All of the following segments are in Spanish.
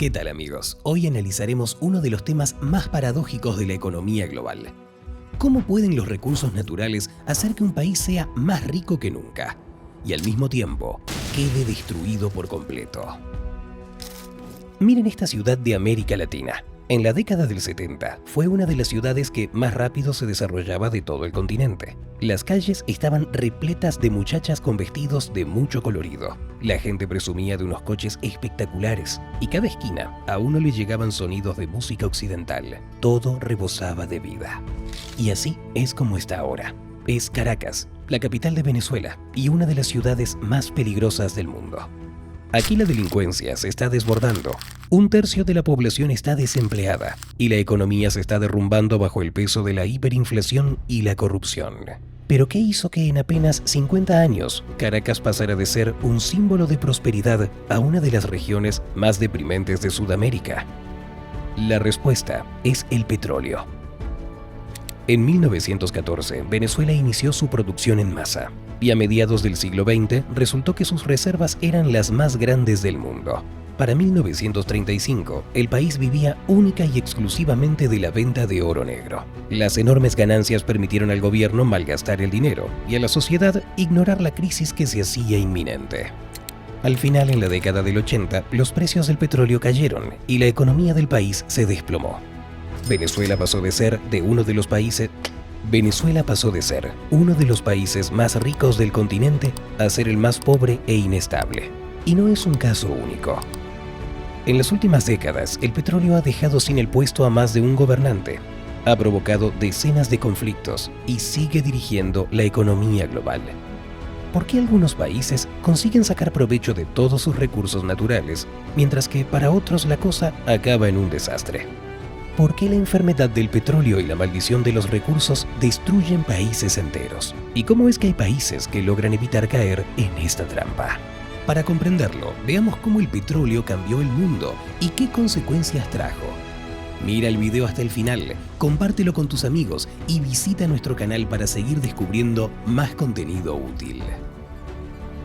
¿Qué tal, amigos? Hoy analizaremos uno de los temas más paradójicos de la economía global. ¿Cómo pueden los recursos naturales hacer que un país sea más rico que nunca y al mismo tiempo quede destruido por completo? Miren esta ciudad de América Latina. En la década del 70 fue una de las ciudades que más rápido se desarrollaba de todo el continente. Las calles estaban repletas de muchachas con vestidos de mucho colorido. La gente presumía de unos coches espectaculares y cada esquina a uno le llegaban sonidos de música occidental. Todo rebosaba de vida. Y así es como está ahora. Es Caracas, la capital de Venezuela y una de las ciudades más peligrosas del mundo. Aquí la delincuencia se está desbordando, un tercio de la población está desempleada y la economía se está derrumbando bajo el peso de la hiperinflación y la corrupción. ¿Pero qué hizo que en apenas 50 años Caracas pasara de ser un símbolo de prosperidad a una de las regiones más deprimentes de Sudamérica? La respuesta es el petróleo. En 1914, Venezuela inició su producción en masa y a mediados del siglo XX resultó que sus reservas eran las más grandes del mundo. Para 1935, el país vivía única y exclusivamente de la venta de oro negro. Las enormes ganancias permitieron al gobierno malgastar el dinero y a la sociedad ignorar la crisis que se hacía inminente. Al final, en la década del 80, los precios del petróleo cayeron y la economía del país se desplomó. Venezuela pasó de ser uno de los países más ricos del continente a ser el más pobre e inestable. Y no es un caso único. En las últimas décadas, el petróleo ha dejado sin el puesto a más de un gobernante, ha provocado decenas de conflictos y sigue dirigiendo la economía global. ¿Por qué algunos países consiguen sacar provecho de todos sus recursos naturales, mientras que para otros la cosa acaba en un desastre? ¿Por qué la enfermedad del petróleo y la maldición de los recursos destruyen países enteros? ¿Y cómo es que hay países que logran evitar caer en esta trampa? Para comprenderlo, veamos cómo el petróleo cambió el mundo y qué consecuencias trajo. Mira el video hasta el final, compártelo con tus amigos y visita nuestro canal para seguir descubriendo más contenido útil.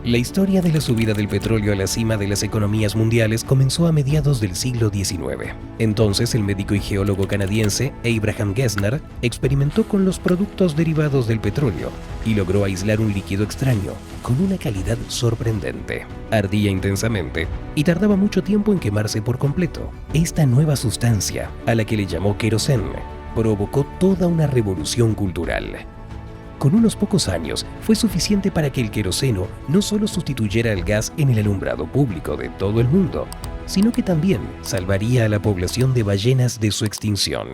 La historia de la subida del petróleo a la cima de las economías mundiales comenzó a mediados del siglo XIX. Entonces, el médico y geólogo canadiense Abraham Gessner experimentó con los productos derivados del petróleo y logró aislar un líquido extraño con una calidad sorprendente. Ardía intensamente y tardaba mucho tiempo en quemarse por completo. Esta nueva sustancia, a la que le llamó queroseno, provocó toda una revolución cultural. Con unos pocos años fue suficiente para que el queroseno no solo sustituyera el gas en el alumbrado público de todo el mundo, sino que también salvaría a la población de ballenas de su extinción.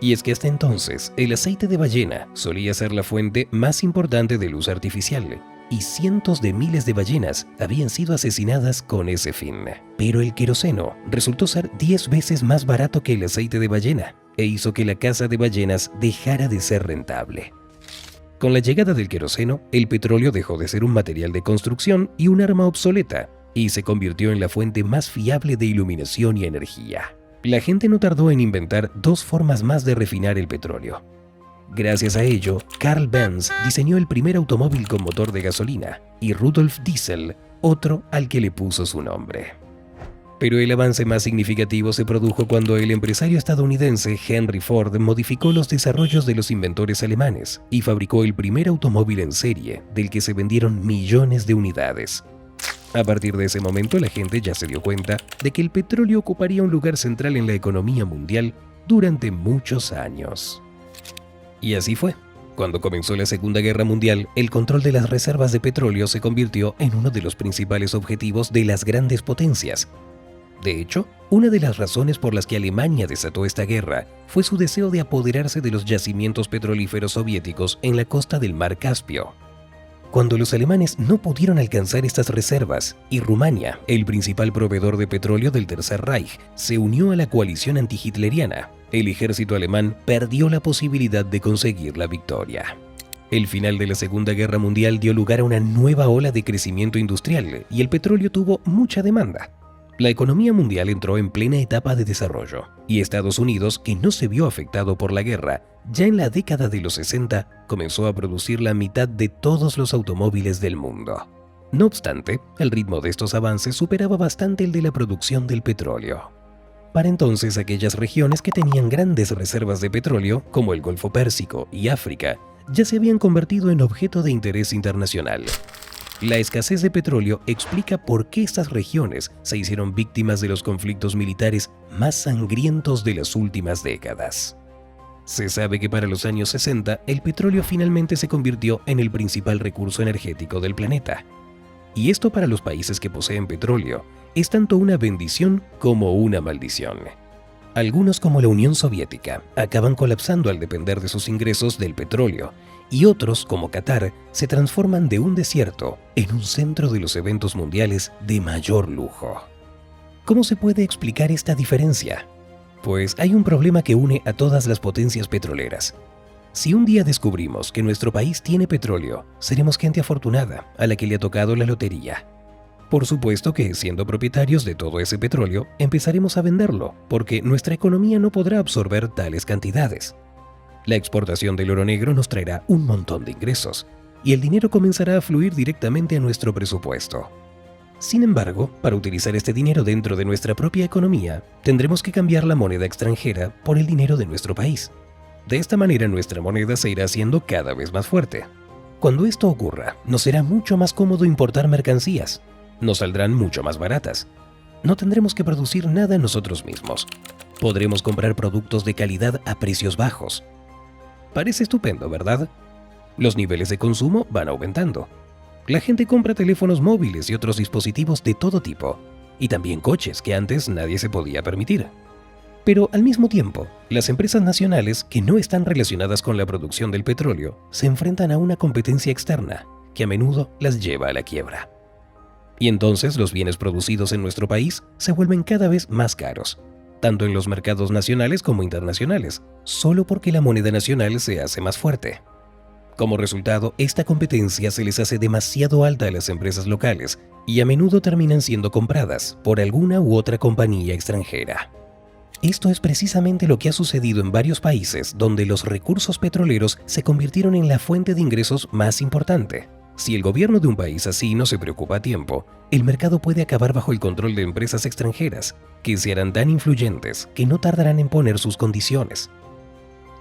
Y es que hasta entonces el aceite de ballena solía ser la fuente más importante de luz artificial, y cientos de miles de ballenas habían sido asesinadas con ese fin. Pero el queroseno resultó ser 10 veces más barato que el aceite de ballena e hizo que la caza de ballenas dejara de ser rentable. Con la llegada del queroseno, el petróleo dejó de ser un material de construcción y un arma obsoleta, y se convirtió en la fuente más fiable de iluminación y energía. La gente no tardó en inventar dos formas más de refinar el petróleo. Gracias a ello, Carl Benz diseñó el primer automóvil con motor de gasolina, y Rudolf Diesel, otro al que le puso su nombre. Pero el avance más significativo se produjo cuando el empresario estadounidense Henry Ford modificó los desarrollos de los inventores alemanes y fabricó el primer automóvil en serie, del que se vendieron millones de unidades. A partir de ese momento, la gente ya se dio cuenta de que el petróleo ocuparía un lugar central en la economía mundial durante muchos años. Y así fue. Cuando comenzó la Segunda Guerra Mundial, el control de las reservas de petróleo se convirtió en uno de los principales objetivos de las grandes potencias. De hecho, una de las razones por las que Alemania desató esta guerra fue su deseo de apoderarse de los yacimientos petrolíferos soviéticos en la costa del Mar Caspio. Cuando los alemanes no pudieron alcanzar estas reservas y Rumania, el principal proveedor de petróleo del Tercer Reich, se unió a la coalición antihitleriana, el ejército alemán perdió la posibilidad de conseguir la victoria. El final de la Segunda Guerra Mundial dio lugar a una nueva ola de crecimiento industrial y el petróleo tuvo mucha demanda. La economía mundial entró en plena etapa de desarrollo, y Estados Unidos, que no se vio afectado por la guerra, ya en la década de los 60 comenzó a producir la mitad de todos los automóviles del mundo. No obstante, el ritmo de estos avances superaba bastante el de la producción del petróleo. Para entonces, aquellas regiones que tenían grandes reservas de petróleo, como el Golfo Pérsico y África, ya se habían convertido en objeto de interés internacional. La escasez de petróleo explica por qué estas regiones se hicieron víctimas de los conflictos militares más sangrientos de las últimas décadas. Se sabe que para los años 60 el petróleo finalmente se convirtió en el principal recurso energético del planeta. Y esto para los países que poseen petróleo es tanto una bendición como una maldición. Algunos, como la Unión Soviética, acaban colapsando al depender de sus ingresos del petróleo, y otros, como Qatar, se transforman de un desierto en un centro de los eventos mundiales de mayor lujo. ¿Cómo se puede explicar esta diferencia? Pues hay un problema que une a todas las potencias petroleras. Si un día descubrimos que nuestro país tiene petróleo, seremos gente afortunada a la que le ha tocado la lotería. Por supuesto que, siendo propietarios de todo ese petróleo, empezaremos a venderlo, porque nuestra economía no podrá absorber tales cantidades. La exportación del oro negro nos traerá un montón de ingresos, y el dinero comenzará a fluir directamente a nuestro presupuesto. Sin embargo, para utilizar este dinero dentro de nuestra propia economía, tendremos que cambiar la moneda extranjera por el dinero de nuestro país. De esta manera, nuestra moneda se irá haciendo cada vez más fuerte. Cuando esto ocurra, nos será mucho más cómodo importar mercancías. Nos saldrán mucho más baratas. No tendremos que producir nada nosotros mismos. Podremos comprar productos de calidad a precios bajos. Parece estupendo, ¿verdad? Los niveles de consumo van aumentando. La gente compra teléfonos móviles y otros dispositivos de todo tipo, y también coches que antes nadie se podía permitir. Pero al mismo tiempo, las empresas nacionales que no están relacionadas con la producción del petróleo se enfrentan a una competencia externa que a menudo las lleva a la quiebra. Y entonces los bienes producidos en nuestro país se vuelven cada vez más caros, tanto en los mercados nacionales como internacionales, solo porque la moneda nacional se hace más fuerte. Como resultado, esta competencia se les hace demasiado alta a las empresas locales y a menudo terminan siendo compradas por alguna u otra compañía extranjera. Esto es precisamente lo que ha sucedido en varios países donde los recursos petroleros se convirtieron en la fuente de ingresos más importante. Si el gobierno de un país así no se preocupa a tiempo, el mercado puede acabar bajo el control de empresas extranjeras, que se harán tan influyentes que no tardarán en poner sus condiciones.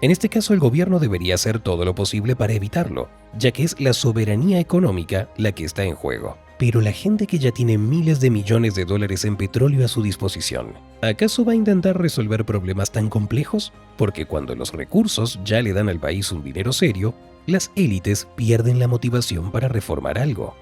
En este caso, el gobierno debería hacer todo lo posible para evitarlo, ya que es la soberanía económica la que está en juego. Pero la gente que ya tiene miles de millones de dólares en petróleo a su disposición, ¿acaso va a intentar resolver problemas tan complejos? Porque cuando los recursos ya le dan al país un dinero serio, las élites pierden la motivación para reformar algo.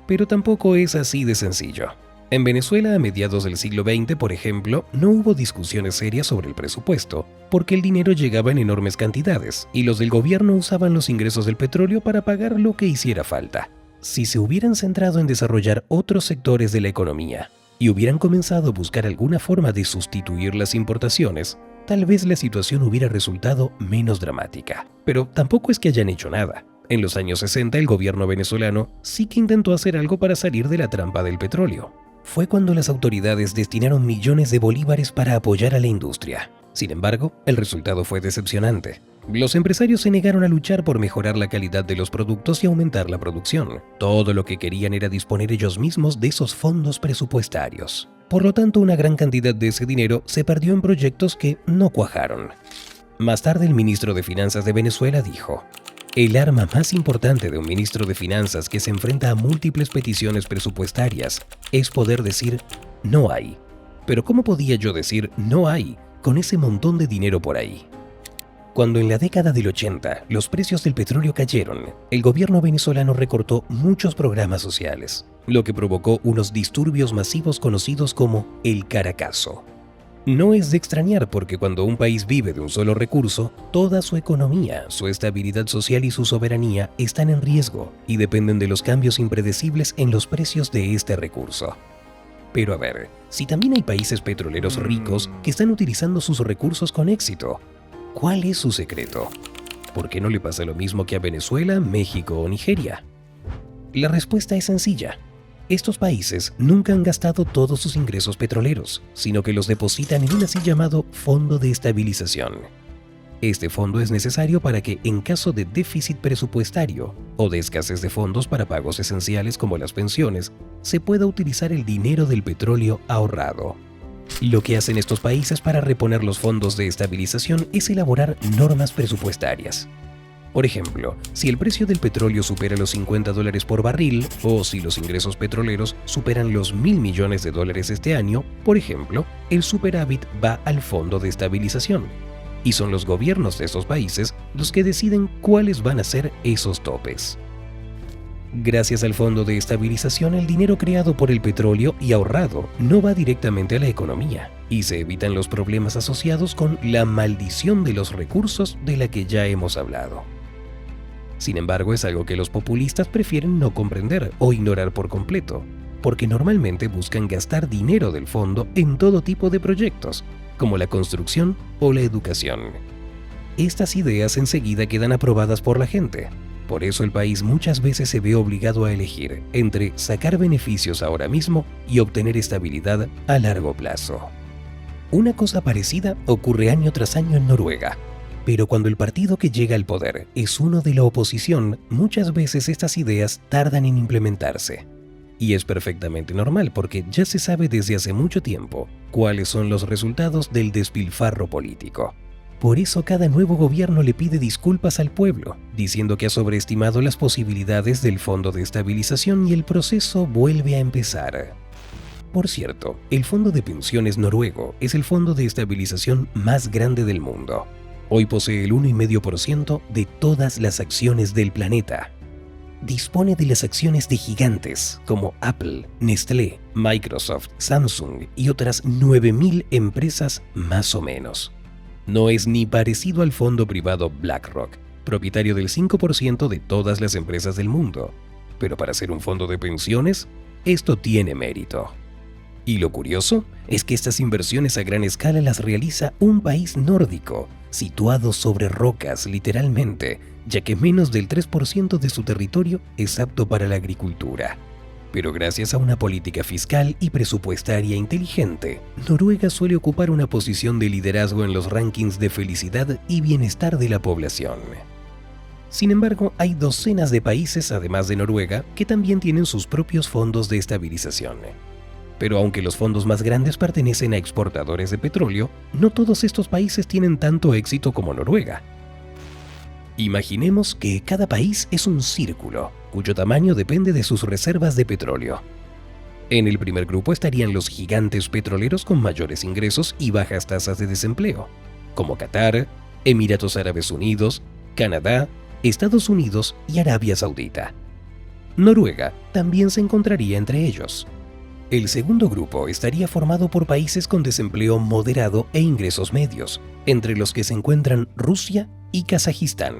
Pero tampoco es así de sencillo. En Venezuela, a mediados del siglo XX, por ejemplo, no hubo discusiones serias sobre el presupuesto, porque el dinero llegaba en enormes cantidades y los del gobierno usaban los ingresos del petróleo para pagar lo que hiciera falta. Si se hubieran centrado en desarrollar otros sectores de la economía y hubieran comenzado a buscar alguna forma de sustituir las importaciones, tal vez la situación hubiera resultado menos dramática. Pero tampoco es que hayan hecho nada. En los años 60 el gobierno venezolano sí que intentó hacer algo para salir de la trampa del petróleo. Fue cuando las autoridades destinaron millones de bolívares para apoyar a la industria. Sin embargo, el resultado fue decepcionante. Los empresarios se negaron a luchar por mejorar la calidad de los productos y aumentar la producción. Todo lo que querían era disponer ellos mismos de esos fondos presupuestarios. Por lo tanto, una gran cantidad de ese dinero se perdió en proyectos que no cuajaron. Más tarde, el ministro de Finanzas de Venezuela dijo: "El arma más importante de un ministro de Finanzas que se enfrenta a múltiples peticiones presupuestarias es poder decir no hay". Pero ¿cómo podía yo decir no hay con ese montón de dinero por ahí? Cuando en la década del 80 los precios del petróleo cayeron, el gobierno venezolano recortó muchos programas sociales, lo que provocó unos disturbios masivos conocidos como el Caracazo. No es de extrañar, porque cuando un país vive de un solo recurso, toda su economía, su estabilidad social y su soberanía están en riesgo y dependen de los cambios impredecibles en los precios de este recurso. Pero a ver, si también hay países petroleros ricos que están utilizando sus recursos con éxito, ¿cuál es su secreto? ¿Por qué no le pasa lo mismo que a Venezuela, México o Nigeria? La respuesta es sencilla. Estos países nunca han gastado todos sus ingresos petroleros, sino que los depositan en un así llamado Fondo de Estabilización. Este fondo es necesario para que, en caso de déficit presupuestario o de escasez de fondos para pagos esenciales como las pensiones, se pueda utilizar el dinero del petróleo ahorrado. Lo que hacen estos países para reponer los fondos de estabilización es elaborar normas presupuestarias. Por ejemplo, si el precio del petróleo supera los $50 por barril o si los ingresos petroleros superan los $1.000 millones este año, por ejemplo, el superávit va al Fondo de Estabilización. Y son los gobiernos de estos países los que deciden cuáles van a ser esos topes. Gracias al Fondo de Estabilización, el dinero creado por el petróleo y ahorrado no va directamente a la economía y se evitan los problemas asociados con la maldición de los recursos de la que ya hemos hablado. Sin embargo, es algo que los populistas prefieren no comprender o ignorar por completo, porque normalmente buscan gastar dinero del fondo en todo tipo de proyectos, como la construcción o la educación. Estas ideas enseguida quedan aprobadas por la gente. Por eso el país muchas veces se ve obligado a elegir entre sacar beneficios ahora mismo y obtener estabilidad a largo plazo. Una cosa parecida ocurre año tras año en Noruega. Pero cuando el partido que llega al poder es uno de la oposición, muchas veces estas ideas tardan en implementarse. Y es perfectamente normal porque ya se sabe desde hace mucho tiempo cuáles son los resultados del despilfarro político. Por eso cada nuevo gobierno le pide disculpas al pueblo, diciendo que ha sobreestimado las posibilidades del Fondo de Estabilización y el proceso vuelve a empezar. Por cierto, el Fondo de Pensiones noruego es el fondo de estabilización más grande del mundo. Hoy posee el 1,5% de todas las acciones del planeta. Dispone de las acciones de gigantes como Apple, Nestlé, Microsoft, Samsung y otras 9.000 empresas más o menos. No es ni parecido al fondo privado BlackRock, propietario del 5% de todas las empresas del mundo. Pero para ser un fondo de pensiones, esto tiene mérito. Y lo curioso es que estas inversiones a gran escala las realiza un país nórdico, situado sobre rocas literalmente, ya que menos del 3% de su territorio es apto para la agricultura. Pero gracias a una política fiscal y presupuestaria inteligente, Noruega suele ocupar una posición de liderazgo en los rankings de felicidad y bienestar de la población. Sin embargo, hay docenas de países, además de Noruega, que también tienen sus propios fondos de estabilización. Pero aunque los fondos más grandes pertenecen a exportadores de petróleo, no todos estos países tienen tanto éxito como Noruega. Imaginemos que cada país es un círculo, cuyo tamaño depende de sus reservas de petróleo. En el primer grupo estarían los gigantes petroleros con mayores ingresos y bajas tasas de desempleo, como Qatar, Emiratos Árabes Unidos, Canadá, Estados Unidos y Arabia Saudita. Noruega también se encontraría entre ellos. El segundo grupo estaría formado por países con desempleo moderado e ingresos medios, entre los que se encuentran Rusia y Kazajistán.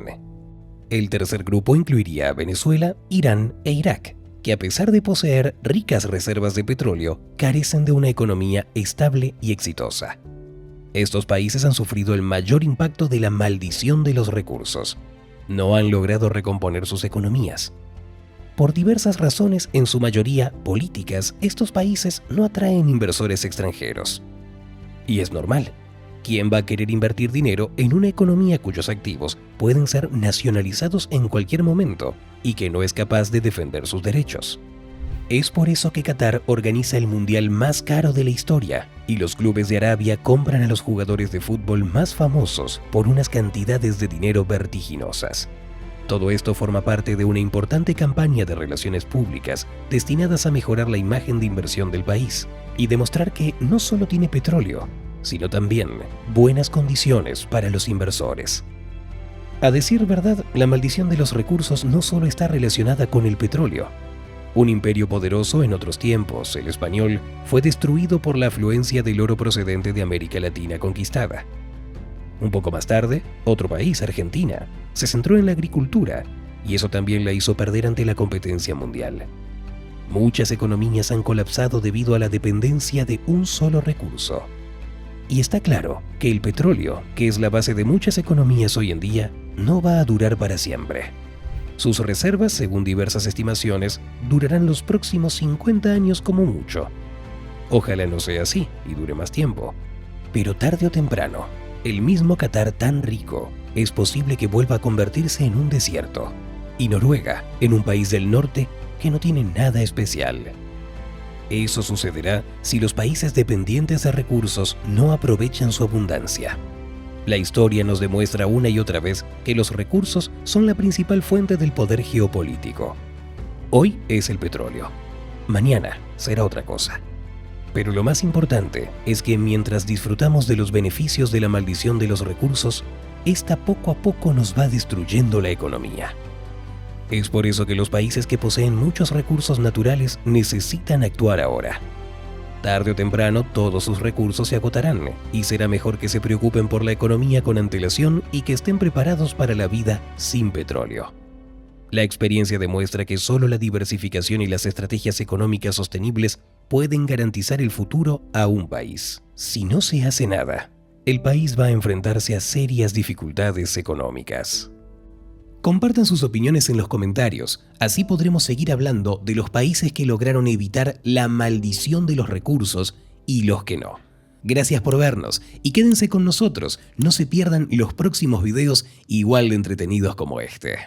El tercer grupo incluiría a Venezuela, Irán e Irak, que a pesar de poseer ricas reservas de petróleo, carecen de una economía estable y exitosa. Estos países han sufrido el mayor impacto de la maldición de los recursos. No han logrado recomponer sus economías. Por diversas razones, en su mayoría políticas, estos países no atraen inversores extranjeros. Y es normal. ¿Quién va a querer invertir dinero en una economía cuyos activos pueden ser nacionalizados en cualquier momento y que no es capaz de defender sus derechos? Es por eso que Qatar organiza el mundial más caro de la historia y los clubes de Arabia compran a los jugadores de fútbol más famosos por unas cantidades de dinero vertiginosas. Todo esto forma parte de una importante campaña de relaciones públicas destinadas a mejorar la imagen de inversión del país y demostrar que no solo tiene petróleo, sino también buenas condiciones para los inversores. A decir verdad, la maldición de los recursos no solo está relacionada con el petróleo. Un imperio poderoso en otros tiempos, el español, fue destruido por la afluencia del oro procedente de América Latina conquistada. Un poco más tarde, otro país, Argentina, se centró en la agricultura y eso también la hizo perder ante la competencia mundial. Muchas economías han colapsado debido a la dependencia de un solo recurso. Y está claro que el petróleo, que es la base de muchas economías hoy en día, no va a durar para siempre. Sus reservas, según diversas estimaciones, durarán los próximos 50 años como mucho. Ojalá no sea así y dure más tiempo, pero tarde o temprano, El mismo Qatar tan rico es posible que vuelva a convertirse en un desierto, y Noruega en un país del norte que no tiene nada especial. Eso sucederá si los países dependientes de recursos no aprovechan su abundancia. La historia nos demuestra una y otra vez que los recursos son la principal fuente del poder geopolítico. Hoy es el petróleo, mañana será otra cosa. Pero lo más importante es que mientras disfrutamos de los beneficios de la maldición de los recursos, esta poco a poco nos va destruyendo la economía. Es por eso que los países que poseen muchos recursos naturales necesitan actuar ahora. Tarde o temprano todos sus recursos se agotarán y será mejor que se preocupen por la economía con antelación y que estén preparados para la vida sin petróleo. La experiencia demuestra que solo la diversificación y las estrategias económicas sostenibles pueden garantizar el futuro a un país. Si no se hace nada, el país va a enfrentarse a serias dificultades económicas. Compartan sus opiniones en los comentarios, así podremos seguir hablando de los países que lograron evitar la maldición de los recursos y los que no. Gracias por vernos y quédense con nosotros, no se pierdan los próximos videos igual de entretenidos como este.